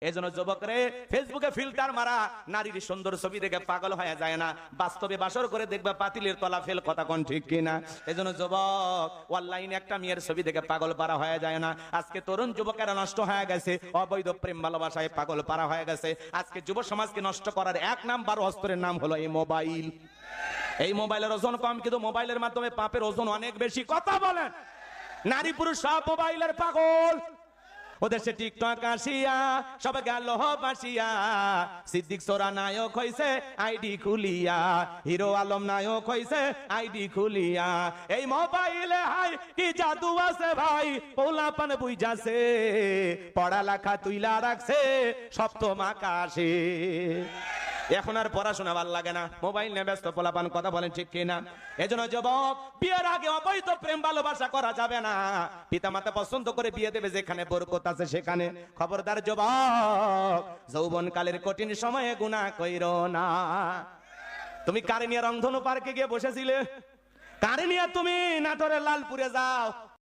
এজন্য যুবকরে ফেসবুকে ফিল্টার মারা নারীর সুন্দর ছবি দেখে পাগল হয়ে যায় না, বাস্তবে বাসর করে দেখবে পাতিলের তলা ফেল, কথা কোন ঠিক কিনা? এজন্য যুবক অনলাইনে একটা মেয়ের ছবি দেখে পাগল পারা হয়ে যায় না। আজকে তরুণ যুবকেরা নষ্ট হয়ে গেছে, অবৈধ প্রেম ভালোবাসায় পাগল পারা হয়ে গেছে। আজকে যুব সমাজকে নষ্ট করার এক নাম্বার অস্ত্রের নাম হলো এই মোবাইল। এই মোবাইলের ওজন কম, কিন্তু মোবাইলের মাধ্যমে পাপের ওজন অনেক বেশি। কথা বলেন, নারী পুরুষ সব মোবাইলের পাগল। ওদের সে টিকটক আসিয়া সব গেল বাসিয়া, সিদ্দিক সোরা নায়ক হইছে আইডি খুলিয়া, হিরো আলম নায়ক হইছে আইডি খুলিয়া। এই মোবাইলে হাই কি জাদু আছে ভাই, পোলাপান বুঝাছে, পড়ালেখা তুইলা রাখছে সপ্তম আকাশে। এখন আর পড়াশোনা ভাল লাগে না, মোবাইল নিয়ে ব্যস্ত পোলাপান, কথা বলেন ঠিক কিনা? এজন্য যুবক বিয়ের আগে অবৈধ প্রেম ভালোবাসা করা যাবে না। পিতামাতা পছন্দ করে বিয়ে দেবে যেখানে বরকত আছে সেখানে। খবরদার যুবক, যৌবনকালের কঠিন সময়ে গুনাহ কইরো না। তুমি কারে নিয়ে রংধনু পার্কে গিয়ে বসেছিলে? কারে নিয়ে তুমি নাটোরের লালপুরে যাও,